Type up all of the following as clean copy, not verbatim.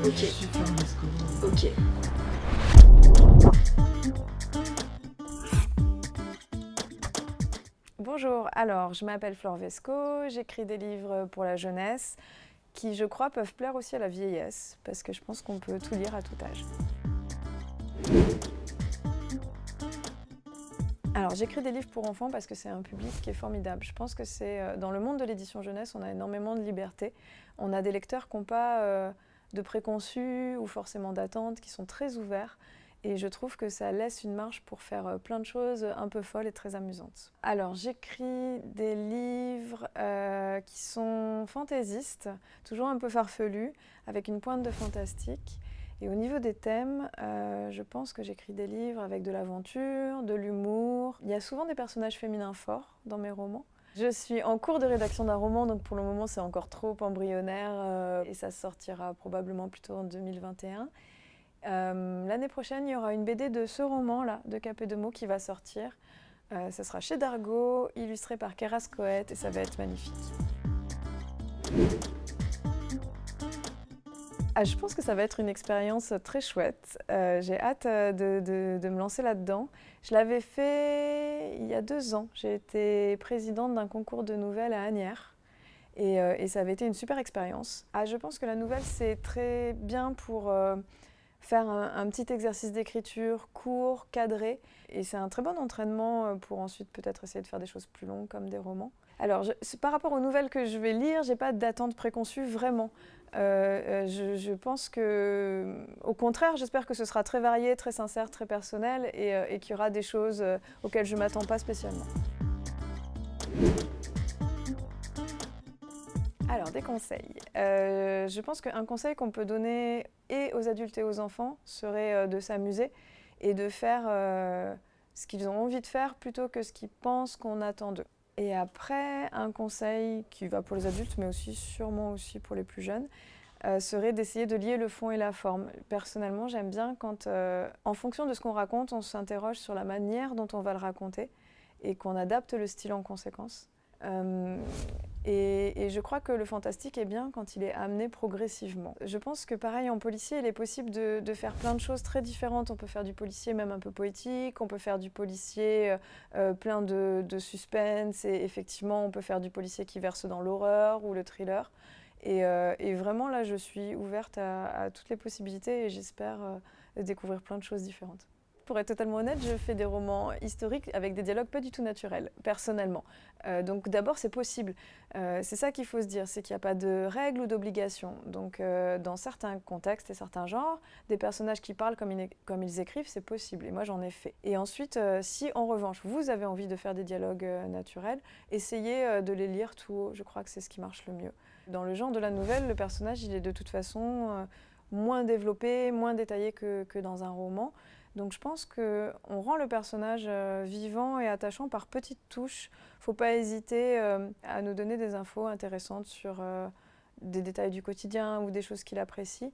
Ok. Ok. Bonjour, alors je m'appelle Flore Vesco, j'écris des livres pour la jeunesse qui, je crois, peuvent plaire aussi à la vieillesse parce que je pense qu'on peut tout lire à tout âge. Alors j'écris des livres pour enfants parce que c'est un public qui est formidable. Je pense que c'est dans le monde de l'édition jeunesse, on a énormément de liberté. On a des lecteurs qui n'ont pas de préconçus ou forcément d'attentes, qui sont très ouverts. Et je trouve que ça laisse une marge pour faire plein de choses un peu folles et très amusantes. Alors j'écris des livres qui sont fantaisistes, toujours un peu farfelus, avec une pointe de fantastique. Et au niveau des thèmes, je pense que j'écris des livres avec de l'aventure, de l'humour. Il y a souvent des personnages féminins forts dans mes romans. Je suis en cours de rédaction d'un roman, donc pour le moment c'est encore trop embryonnaire et ça sortira probablement plutôt en 2021. L'année prochaine, il y aura une BD de ce roman-là, de Capet de mots, qui va sortir. Ça sera chez Dargaud, illustré par Keras Coët, et ça va être magnifique. Je pense que ça va être une expérience très chouette. J'ai hâte de me lancer là-dedans. Je l'avais fait il y a 2 ans. J'ai été présidente d'un concours de nouvelles à Asnières. Et ça avait été une super expérience. Je pense que la nouvelle, c'est très bien pour faire un petit exercice d'écriture court, cadré. Et c'est un très bon entraînement pour ensuite peut-être essayer de faire des choses plus longues comme des romans. Alors, par rapport aux nouvelles que je vais lire, j'ai pas d'attente préconçue vraiment. Je pense que, au contraire, j'espère que ce sera très varié, très sincère, très personnel et qu'il y aura des choses auxquelles je ne m'attends pas spécialement. Alors, des conseils. Je pense qu'un conseil qu'on peut donner et aux adultes et aux enfants serait de s'amuser et de faire ce qu'ils ont envie de faire plutôt que ce qu'ils pensent qu'on attend d'eux. Et après, un conseil qui va pour les adultes, mais aussi sûrement aussi pour les plus jeunes, serait d'essayer de lier le fond et la forme. Personnellement, j'aime bien quand, en fonction de ce qu'on raconte, on s'interroge sur la manière dont on va le raconter et qu'on adapte le style en conséquence. Et je crois que le fantastique est bien quand il est amené progressivement. Je pense que pareil en policier, il est possible de faire plein de choses très différentes. On peut faire du policier même un peu poétique, on peut faire du policier plein de suspense, et effectivement on peut faire du policier qui verse dans l'horreur ou le thriller. Et vraiment là, je suis ouverte à toutes les possibilités et j'espère découvrir plein de choses différentes. Pour être totalement honnête, je fais des romans historiques avec des dialogues pas du tout naturels, personnellement. Donc d'abord, c'est possible. C'est ça qu'il faut se dire, c'est qu'il n'y a pas de règles ou d'obligations. Donc dans certains contextes et certains genres, des personnages qui parlent comme ils écrivent, c'est possible. Et moi, j'en ai fait. Et ensuite, si en revanche, vous avez envie de faire des dialogues naturels, essayez de les lire tout haut. Je crois que c'est ce qui marche le mieux. Dans le genre de la nouvelle, le personnage, il est de toute façon moins développé, moins détaillé que dans un roman. Donc je pense qu'on rend le personnage vivant et attachant par petites touches. Il ne faut pas hésiter à nous donner des infos intéressantes sur des détails du quotidien ou des choses qu'il apprécie,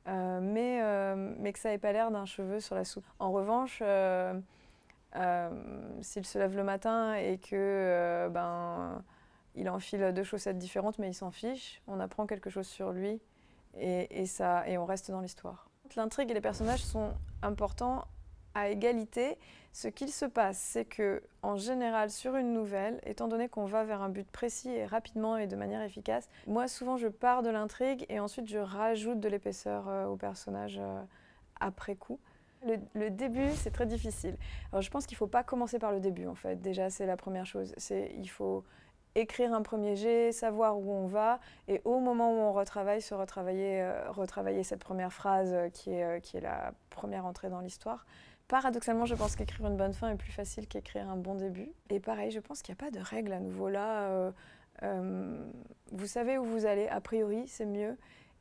mais que ça n'ait pas l'air d'un cheveu sur la soupe. En revanche, s'il se lève le matin et que il enfile 2 chaussettes différentes, mais il s'en fiche, on apprend quelque chose sur lui et on reste dans l'histoire. L'intrigue et les personnages sont importants à égalité. Ce qu'il se passe, c'est que, en général, sur une nouvelle, étant donné qu'on va vers un but précis et rapidement et de manière efficace, moi, souvent, je pars de l'intrigue et ensuite, je rajoute de l'épaisseur aux personnages après coup. Le début, c'est très difficile. Alors, je pense qu'il ne faut pas commencer par le début, en fait. Déjà, c'est la première chose. Il faut écrire un premier jet, savoir où on va, et au moment où on retravaille, retravailler cette première phrase qui est la première entrée dans l'histoire. Paradoxalement, je pense qu'écrire une bonne fin est plus facile qu'écrire un bon début. Et pareil, je pense qu'il n'y a pas de règle à nouveau là. Vous savez où vous allez, a priori, c'est mieux.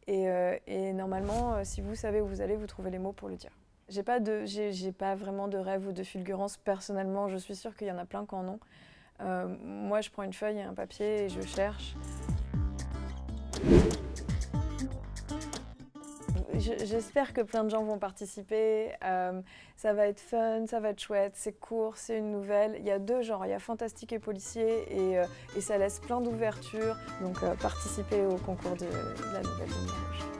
Et normalement, si vous savez où vous allez, vous trouvez les mots pour le dire. J'ai pas vraiment de rêve ou de fulgurance personnellement. Je suis sûre qu'il y en a plein qui en ont. Moi, je prends une feuille et un papier et je cherche. J'espère que plein de gens vont participer. Ça va être fun, ça va être chouette, c'est court, c'est une nouvelle. Il y a 2 genres, il y a fantastique et policier et ça laisse plein d'ouvertures. Donc participez au concours de la nouvelle Lumière Rouge.